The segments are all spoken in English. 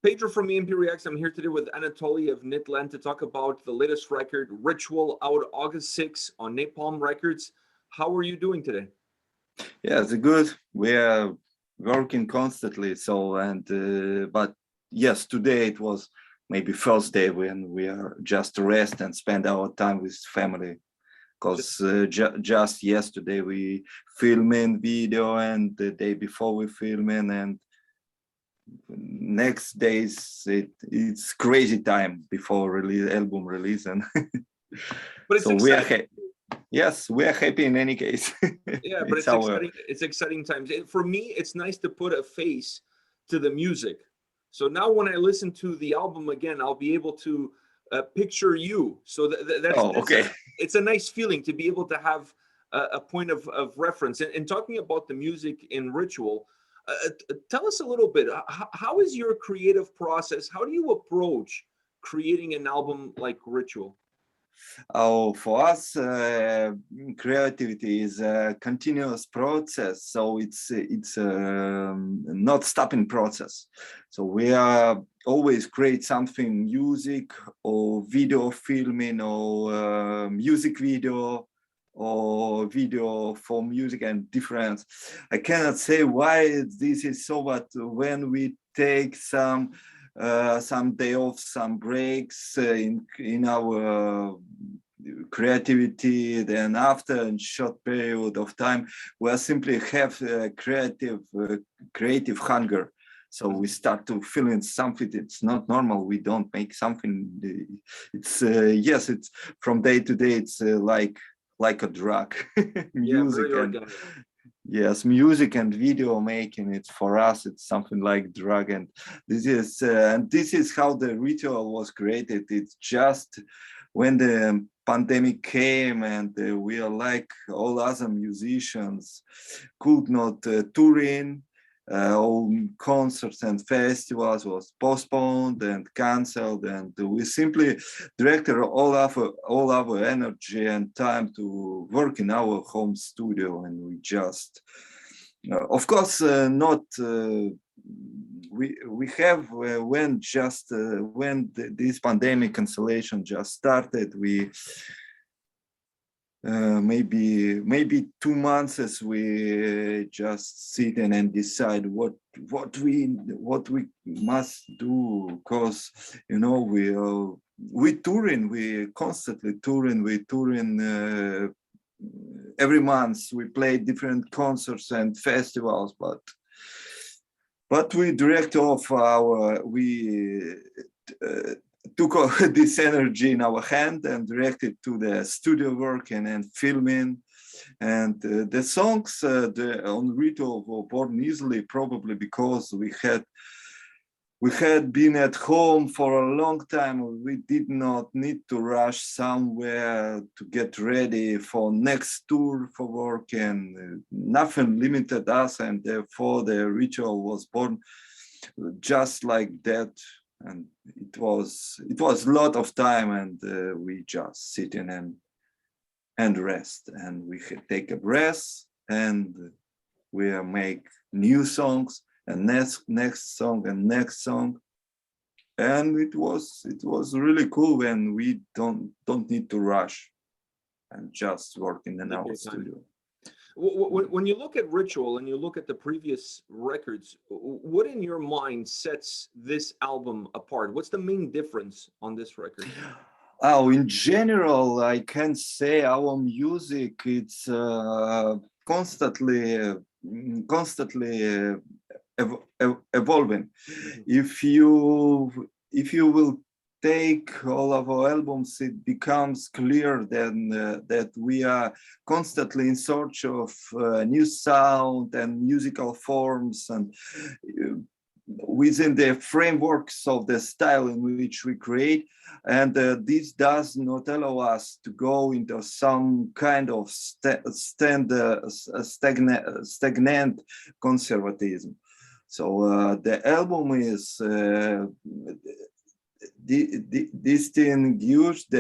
Pedro from A&P-Reacts. I'm here today with Anatoly of Nytt to talk about the latest record, Ritual, out August 6th on Napalm Records. How are you doing today? Yeah, it's good. We are working constantly. But yes, today it was maybe first day when we are just rest and spend our time with family. Because just yesterday we filming video, and the day before we filming, and next days it's crazy time before album release, and but it's so we are yes, we are happy in any case. Yeah, but it's exciting. It's exciting times. For me, it's nice to put a face to the music. So now when I listen to the album again, I'll be able to picture you. So that's okay. It's a nice feeling to be able to have a point of reference. And talking about the music in Ritual, tell us a little bit. How is your creative process? How do you approach creating an album like Ritual? Oh, for us, creativity is a continuous process, so it's not stopping process. So we are always create something, music or video filming or music video or video for music and different. I cannot say why this is so, but when we take some day off, some breaks in our creativity, then after a short period of time, we simply have creative hunger. So we start to feeling something. It's not normal. We don't make something. It's yes. It's from day to day. It's like a drug. Music yes, music and video making. It's for us. It's something like drug, and this is how the ritual was created. It's just when the pandemic came, and we are like all other musicians could not tour in. All concerts and festivals was postponed and cancelled, and we simply directed all our energy and time to work in our home studio, and we just, of course, not. We have when this pandemic cancellation just started, we. Maybe 2 months as we just sit and decide what we must do, because we touring, we constantly touring, every month we play different concerts and festivals, but we direct off took this energy in our hand and directed to the studio work and filming, and the songs on Ritual were born easily, probably because we had been at home for a long time. We did not need to rush somewhere to get ready for next tour for work, and nothing limited us, and therefore the Ritual was born just like that. And it was a lot of time, and we just sit in and rest, and we take a breath, and we make new songs, and next song and next song, and it was really cool when we don't need to rush and just work in our studio. When you look at Ritual and you look at the previous records, what in your mind sets this album apart? What's the main difference on this record? Oh, in general, I can say our music, it's constantly evolving. If you will take all of our albums, it becomes clear then that we are constantly in search of new sound and musical forms, and within the frameworks of the style in which we create. And this does not allow us to go into some kind of stagnant conservatism. So the album is distinguished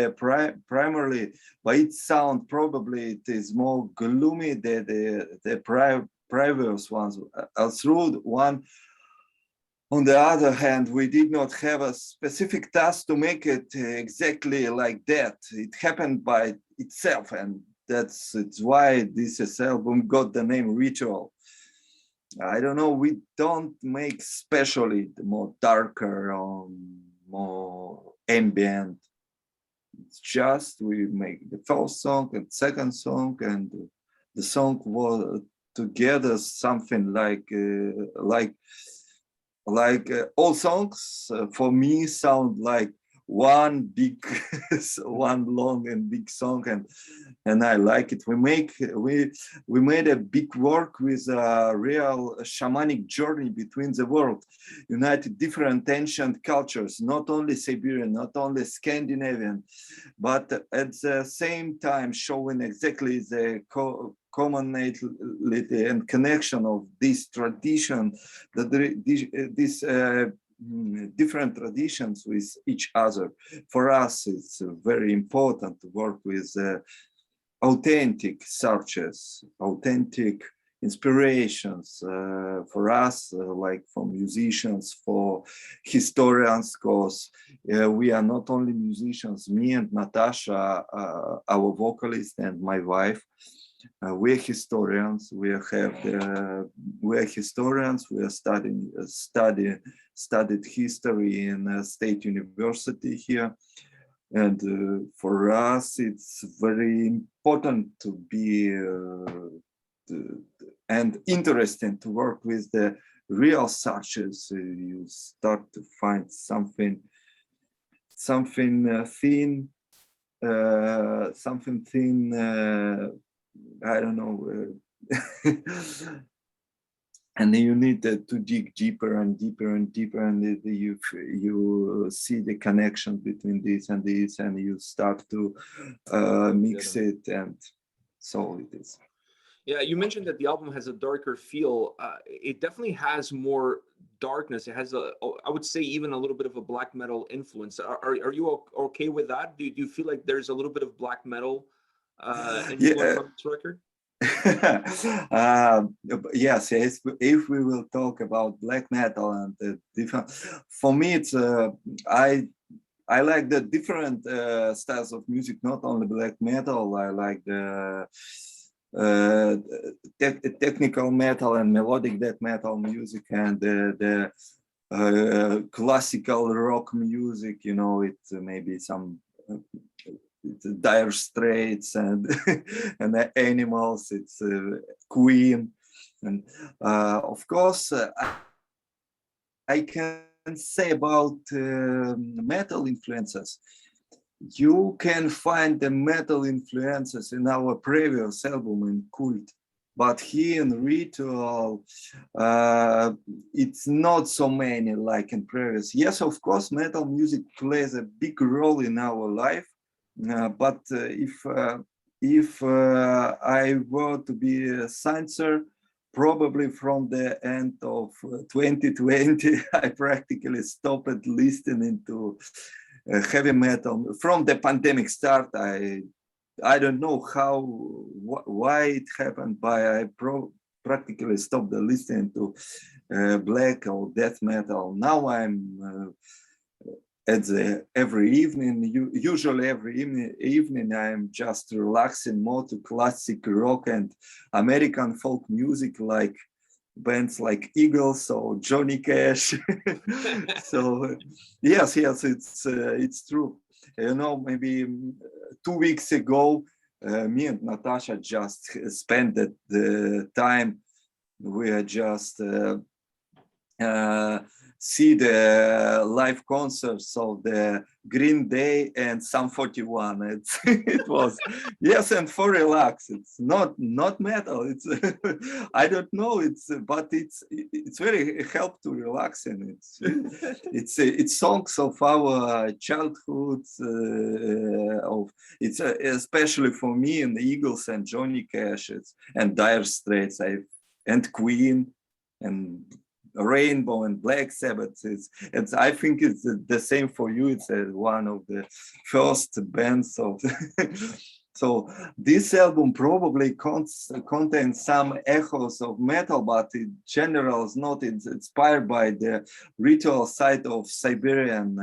primarily by its sound. Probably it is more gloomy than the previous ones. Through one On the other hand, we did not have a specific task to make it exactly like that. It happened by itself, and it's why this album got the name Ritual. I don't know, we don't make specially the more darker or more ambient. It's just we make the first song and second song, and the song was together something like all songs for me sound like one big one long and big song, and I like it. We made a big work with a real shamanic journey between the world, united different ancient cultures, not only Siberian, not only Scandinavian, but at the same time showing exactly the commonality and connection of this tradition, that this different traditions with each other. For us, it's very important to work with authentic searches, authentic inspirations for us, like for musicians, for historians, because we are not only musicians, me and Natasha, our vocalist, and my wife. We're historians. We are historians. We are studied history in State University here, and for us, it's very important to be and interesting to work with the real searches. You start to find something thin, something thin. I don't know, and then you need to dig deeper and deeper and deeper, and you see the connection between this, and you start to mix it, and so it is. Yeah, you mentioned that the album has a darker feel. It definitely has more darkness. It has I would say, even a little bit of a black metal influence. Are you okay with that? Do you feel like there's a little bit of black metal influence on this record? Yes, if we will talk about black metal and different, for me, it's I like the different styles of music, not only black metal. I like the technical metal and melodic death metal music, and the classical rock music. You know, it maybe some Dire Straits and and the Animals. It's Queen, and of course I can say about metal influences. You can find the metal influences in our previous album in Cult, but here in Ritual, it's not so many like in previous. Yes, of course, metal music plays a big role in our life, but if I were to be a sincere, probably from the end of 2020, I practically stopped listening to heavy metal. From the pandemic start, I don't know why it happened, but I practically stopped listening to black or death metal. Now I'm every evening, usually every evening, I'm just relaxing more to classic rock and American folk music, like bands like Eagles or Johnny Cash. So yes, it's true. You know, maybe 2 weeks ago, me and Natasha just spent the time. We are just see the live concerts of the Green Day and Sum 41. It was, yes, and for relax. It's not metal. It's I don't know. But it's very help to relax, and it's songs of our childhood. It's especially for me and the Eagles and Johnny Cash and Dire Straits, and Queen and Rainbow and Black Sabbath. I think it's the same for you. It's one of the first bands of So this album probably contains some echoes of metal, but in general is not inspired by the ritual side of Siberian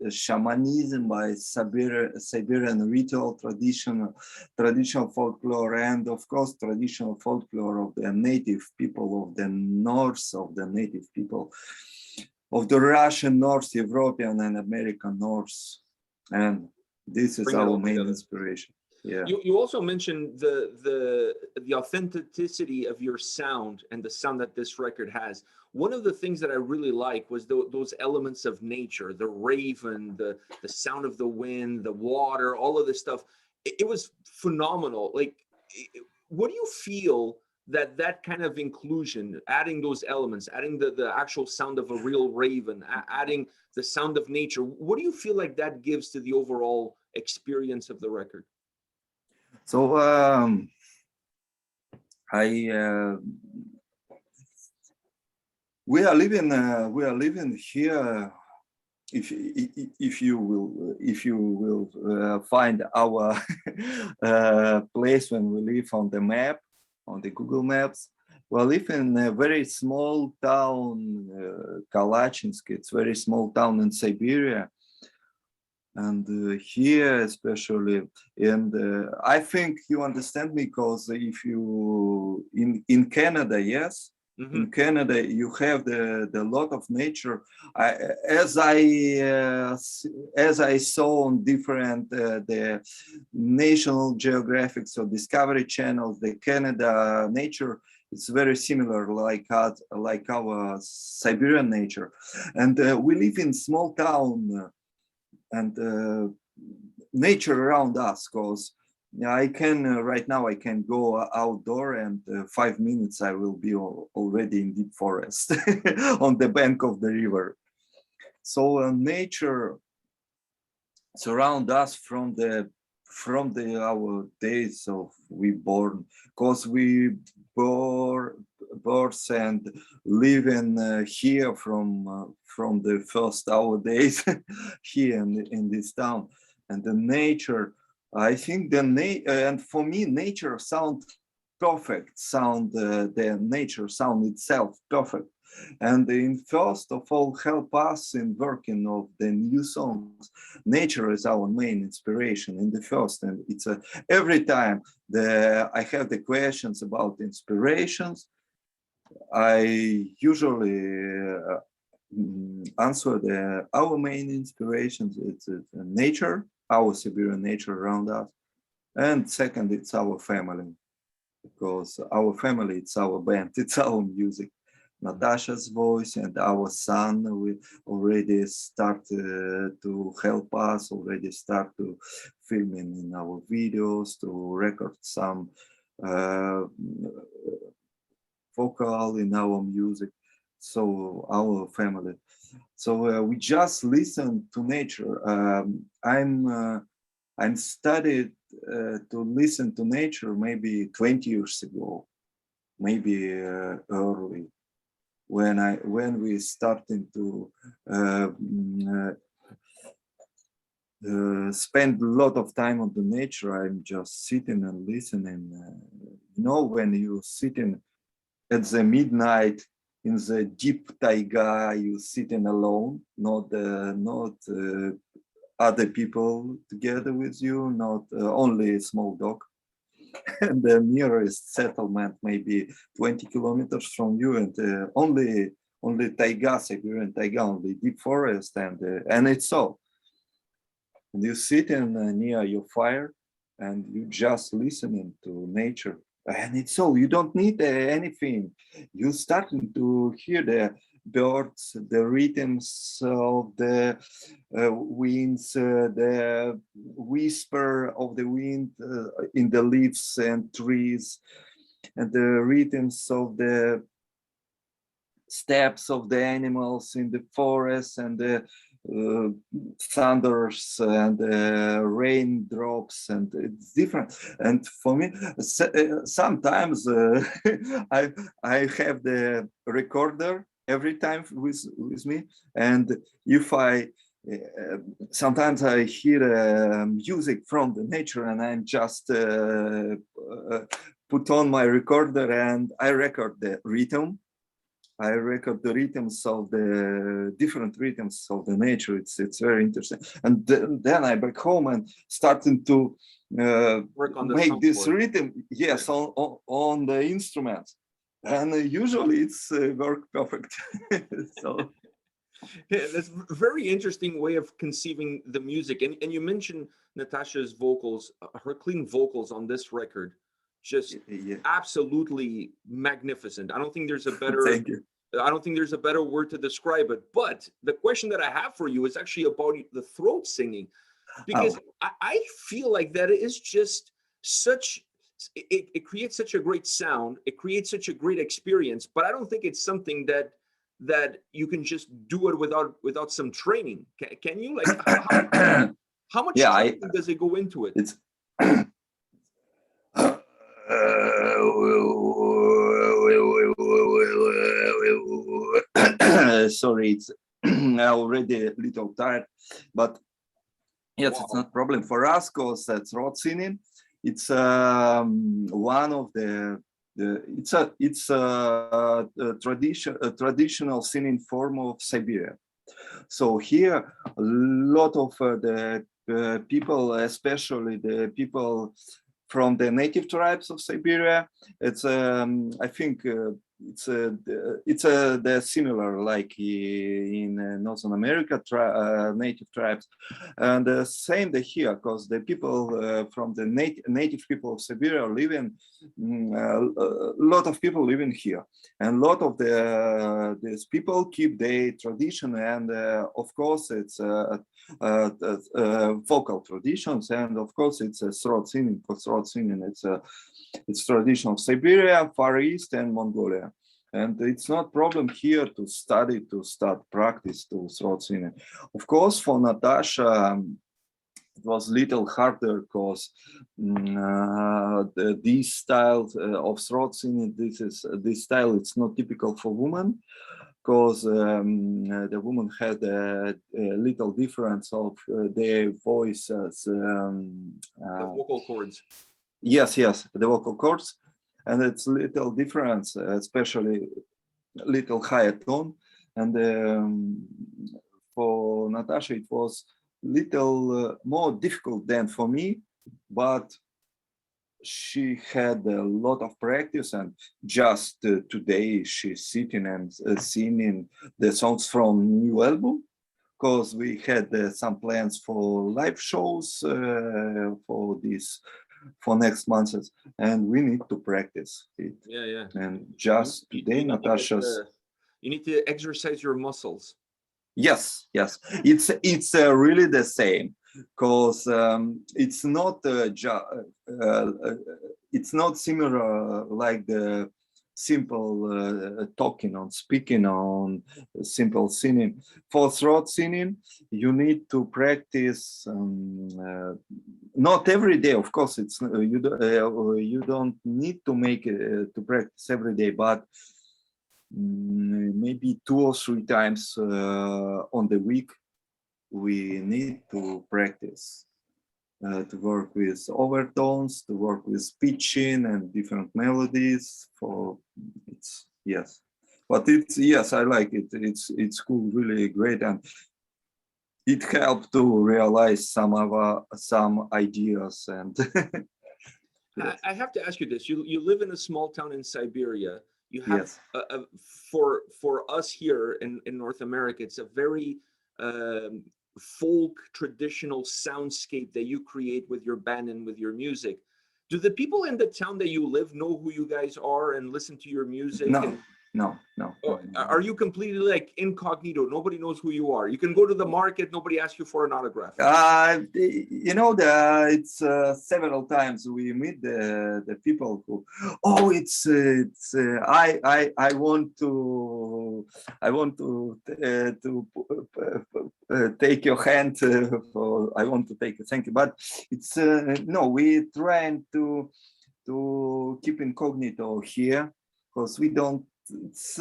shamanism, by Siberian ritual traditional folklore, and of course traditional folklore of the native people of the north, of the native people of the Russian North, European and American North. And this is Bring it our all main together. inspiration. Yeah. You also mentioned the authenticity of your sound and the sound that this record has. One of the things that I really like was those elements of nature, the raven, the sound of the wind, the water, all of this stuff. It was phenomenal. Like, what do you feel that kind of inclusion, adding those elements, adding the actual sound of a real raven, adding the sound of nature, what do you feel like that gives to the overall experience of the record? So we are living here. If you will find our place when we live on the map, on the Google Maps, we live in a very small town, Kalachinsk. It's a very small town in Siberia. And here especially, and I think you understand me, because if you in Canada, yes, in Canada you have the lot of nature. As I saw on different the National Geographic or Discovery channels, the Canada nature, it's very similar like our Siberian nature, and we live in small town. And nature around us, because I can right now I can go outdoor, and 5 minutes I will be already in deep forest on the bank of the river. So nature surround us from our days of we born, because we birth and live in here from the first our days here in this town. And the nature, I think and for me nature sound perfect, the nature sound itself perfect. And in first of all help us in working of the new songs. Nature is our main inspiration in the first, and it's every time I have the questions about inspirations, I usually answer our main inspirations. It's nature, our Siberian nature around us, and second it's our family, because our family, it's our band, it's our music. Natasha's voice and our son, we already start to help us, already start to filming in our videos, to record some vocal in our music. So our family. So we just listen to nature. I'm studied to listen to nature maybe 20 years ago, maybe early, when we starting to spend a lot of time on the nature. I'm just sitting and listening. When you sitting at the midnight in the deep taiga, you sitting alone, not other people together with you, not only a small dog. And the nearest settlement maybe 20 kilometers from you, and only taiga, Siberian taiga, only deep forest, and it's all. And you sit near your fire, and you just listening to nature, and it's all. You don't need anything. You starting to hear the birds, the rhythms of the winds, the whisper of the wind in the leaves and trees, and the rhythms of the steps of the animals in the forest, and the thunders and raindrops, and it's different. And for me, sometimes I have the recorder every time with me, and if I sometimes I hear music from the nature, and I'm just put on my recorder and I record the rhythm. I record the rhythms of the different rhythms of the nature. It's very interesting. And then I back home and starting to Work on the make this soundboard. rhythm, yes, on the instruments. And usually it's work perfect. So Yeah, that's a very interesting way of conceiving the music. And you mentioned Natasha's vocals, her clean vocals on this record, just yeah, absolutely magnificent. thank you. I don't think there's a better word to describe it. But the question that I have for you is actually about the throat singing, because Oh, I feel like that is just such, it creates such a great sound, it creates such a great experience, but I don't think it's something that you can just do it without some training. Can you, like, how much yeah, training does it go into it? it's sorry, it's already a little tired, but yes, it's Wow. not problem for us because throat singing. It's one of a traditional singing form of Siberia. So here, a lot of the people, especially the people from the native tribes of Siberia, it's I think they're similar like in Northern America native tribes, and same here because the people from the native people of Siberia are living. A lot of people living here, and a lot of these people keep their tradition, and of course it's vocal traditions, and of course it's a throat singing. For throat singing, it's tradition of Siberia, Far East, and Mongolia. And it's not problem here to study, to start practice to throat singing. Of course, for Natasha, it was little harder because these styles of throat singing, this style, it's not typical for women, because the woman had a little difference of their voices. The vocal cords. Yes, the vocal cords, and it's little difference, especially little higher tone. And for Natasha, it was little more difficult than for me, but she had a lot of practice, and just today she's sitting and singing the songs from new album, because we had some plans for live shows for next months, and we need to practice it. Yeah. And just today, Natasha's. You need to exercise your muscles. Yes, it's really the same, because it's not similar like the simple talking on speaking on simple singing. For throat singing, you need to practice not every day, of course. It's you don't need to make to practice every day, but maybe 2 or 3 times on the week we need to practice to work with overtones, to work with pitching and different melodies. For it's yes, but it's yes, I like it. It's cool, really great, and it helped to realize some ideas. And yes. I have to ask you this. You live in a small town in Siberia. You have Yes. for us here in North America, it's a very folk traditional soundscape that you create with your band and with your music. Do the people in the town that you live know who you guys are and listen to your music? No, And no. are you completely like incognito? Nobody knows who you are. You can go to the market, nobody asks you for an autograph. It's several times we meet the people who, oh, I want to take your hand for, I want to take a thank you, but it's no, we trying to keep incognito here, because we don't, it's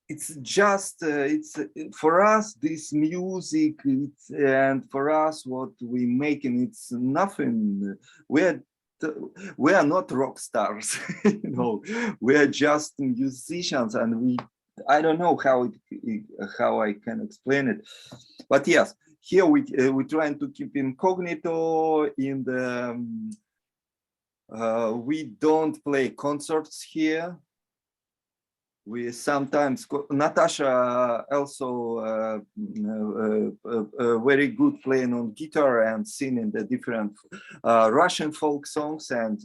it's just it's for us this music, and for us what we making, it's nothing. We're we are not rock stars, you know. We are just musicians, and we, I don't know how I can explain it, but yes, here we trying to keep incognito in the we don't play concerts here. We sometimes, Natasha also very good playing on guitar and singing the different Russian folk songs and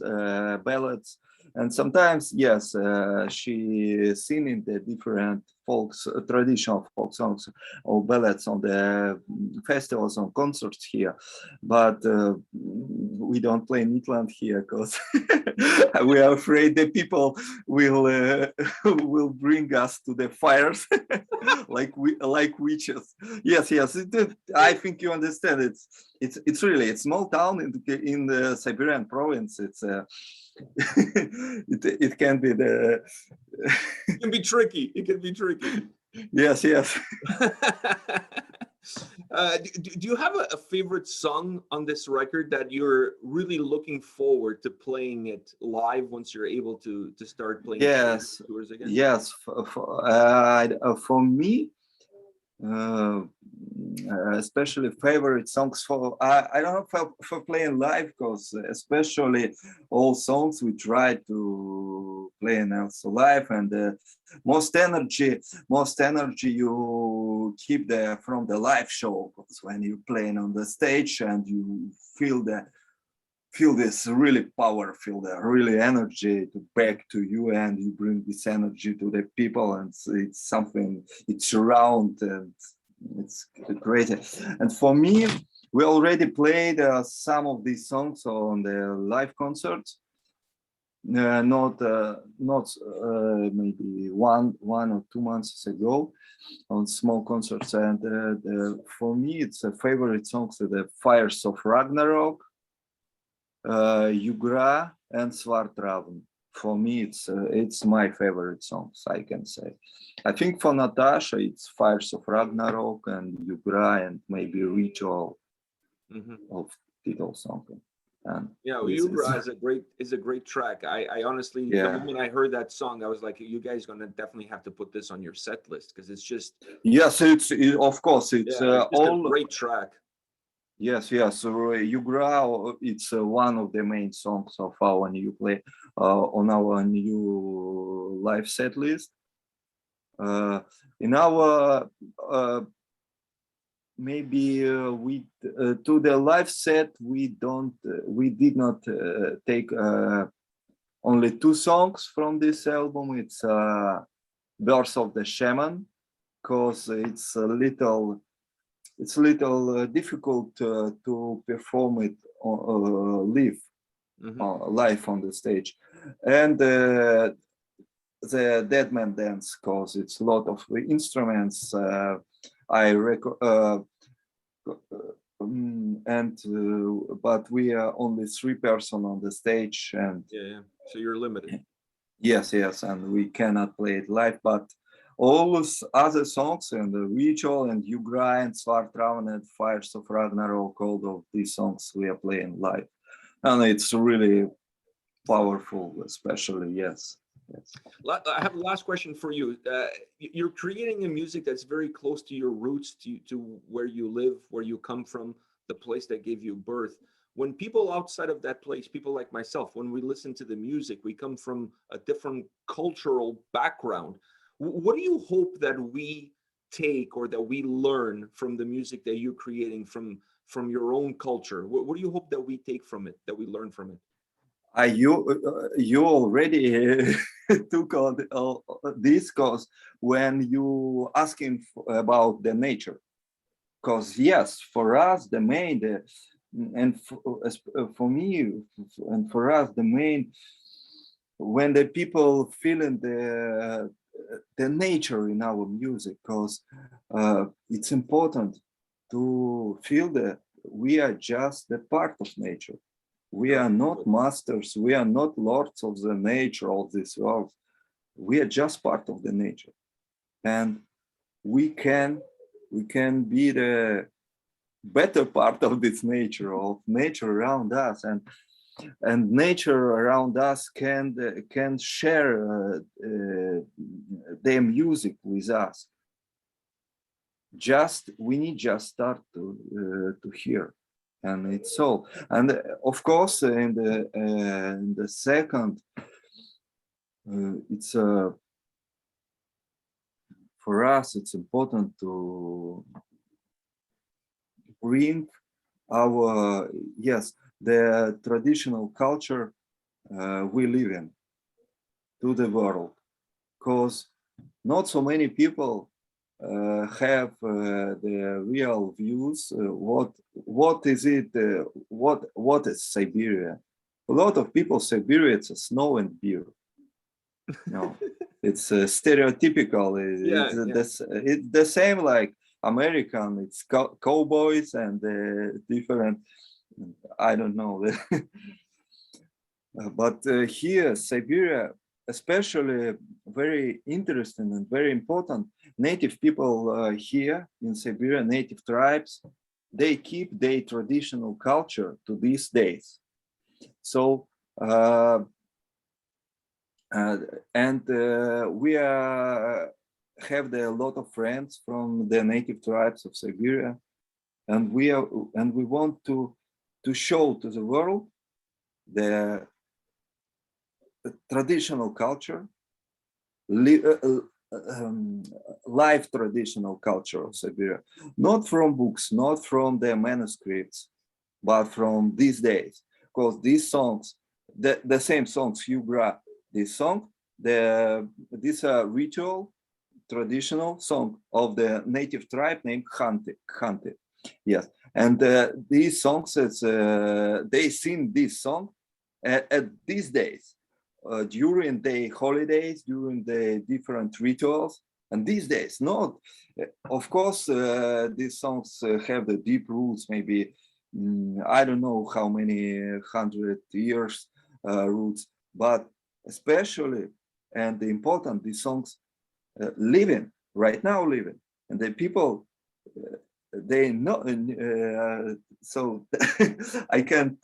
ballads. And sometimes, yes, she singing the different folks, traditional folk songs or ballads on the festivals, on concerts here. But we don't play Midland here because we are afraid the people will will bring us to the fires like witches. Yes, yes. I think you understand. It's really a small town in the Siberian province. It's it can be the It can be tricky. It can be tricky. yes, yes. Do you have a favorite song on this record that you're really looking forward to playing it live once you're able to start playing Yes, tours again? yes. For me, uh, especially favorite songs for I don't know for playing live, because especially all songs we try to play and also live, and most energy you keep there from the live show, because when you playing on the stage and you feel this really power, feel the really energy to back to you, and you bring this energy to the people, and it's something, it's around, and it's great. And for me, we already played some of these songs on the live concerts, not maybe one or 2 months ago, on small concerts. And for me, it's a favorite songs, the Fires of Ragnarok, Yugra, and Svartravn. For me, it's my favorite songs, I can say. I think for Natasha, it's Fires of Ragnarok and Yugra, and maybe Ritual of Tito something. And yeah, well, Ugra is a great track. I honestly, the moment I heard that song, I was like, you guys gonna definitely have to put this on your set list, because it's just, yes, of course it's just all a great track. Yes, yes. So, Yugra, it's one of the main songs of our new play on our new live set list. In our maybe we to the live set we did not take only 2 songs from this album. It's Birth of the Shaman, because it's a little difficult to perform it live on the stage, and the Dead Man Dance, because it's a lot of instruments. But we are only 3 person on the stage, and so you're limited. Yes, and we cannot play it live, but all those other songs, and the Ritual and Yugra and Svartravn and Fires of Ragnarok, all of these songs we are playing live, and it's really powerful, especially yes. I have a last question for you. You're creating a music that's very close to your roots, to where you live, where you come from, the place that gave you birth. When people outside of that place, people like myself, when we listen to the music, we come from a different cultural background. What do you hope that we take, or that we learn from the music that you're creating from your own culture? What do you hope that we take from it, that we learn from it? You already took on this, because when you asking about the nature, because yes, for us the main and for me and for us the main, when the people feeling the nature in our music, because it's important to feel that we are just the part of nature. We are not masters, we are not lords of the nature of this world. We are just part of the nature. and we can be the better part of this nature, around us, and nature around us can share their music with us. We need just start to hear, and it's all. And of course, in the second, it's for us, it's important to bring our the traditional culture we live in to the world, because not so many people have the real views. What is it? What is Siberia? A lot of people, Siberia, it's snow and beer. No, it's stereotypical. It's the same like American. It's cowboys and different. I don't know. But here, Siberia, especially very interesting and very important. Native people here in Siberia, native tribes, they keep their traditional culture to these days. So, we have a lot of friends from the native tribes of Siberia, and we want to show to the world the traditional culture, live traditional culture of Siberia, not from books, not from the manuscripts, but from these days. Because these songs, the same songs you grab, this song, this ritual, traditional song of the native tribe named Khante. Yes, and these songs, they sing this song at these days. During the holidays, during the different rituals, and these days, not, of course, these songs have the deep roots, maybe, I don't know how many 100 years roots, but especially, and the important, these songs right now living, and the people, they know, so I can't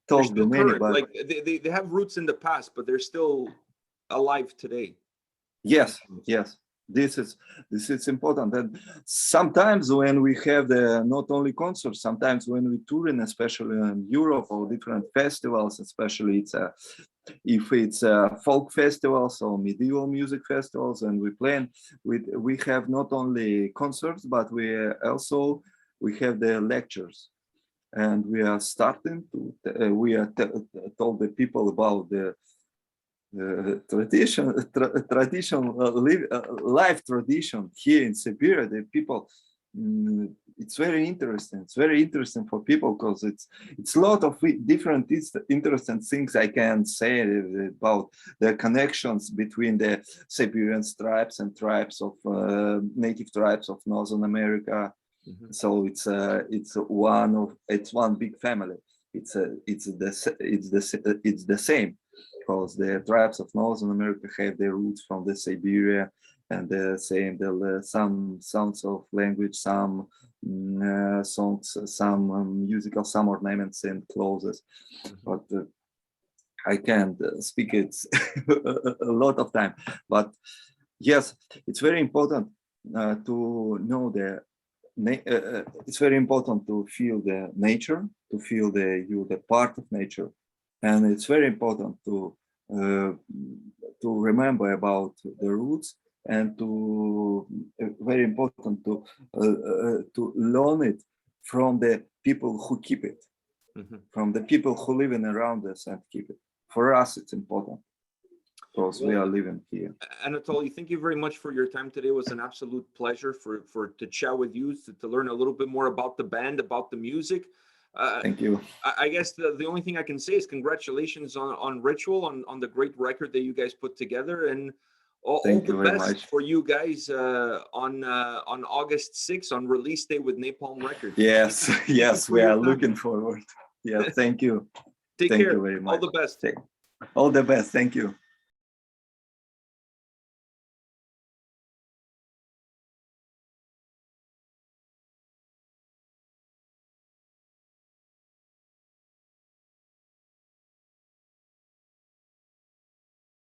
talk the many, but like they have roots in the past, but they're still alive today. Yes. This is important. And sometimes when we have not only concerts, sometimes when we tour in, especially in Europe or different festivals, especially if it's folk festivals or medieval music festivals, and we have not only concerts, but we have the lectures, and we are starting to told the people about the life tradition here in Siberia. The people, it's very interesting. It's very interesting for people, because it's a lot of different interesting things I can say about the connections between the Siberian tribes and tribes of native tribes of Northern America. Mm-hmm. So it's one big family. It's the same, because the tribes of Northern America have their roots from the Siberia, and some sounds of language, some songs, some musical, some ornaments and clothes. Mm-hmm. But I can't speak it a lot of time. But yes, it's very important to know it's very important to feel the nature, to feel the part of nature. And it's very important to remember about the roots, and very important to learn it from the people who keep it, mm-hmm. from the people who live around us and keep it. For us, it's important, because we are living here. Anatoly, thank you very much for your time today. It was an absolute pleasure to chat with you, to learn a little bit more about the band, about the music. Thank you. I guess the only thing I can say is congratulations on Ritual, on the great record that you guys put together, and all the best for you guys on August 6th on release day with Napalm Records. Yes, yes, we are looking forward. Yeah, thank you. Take care. You very much. All the best. All the best. Thank you.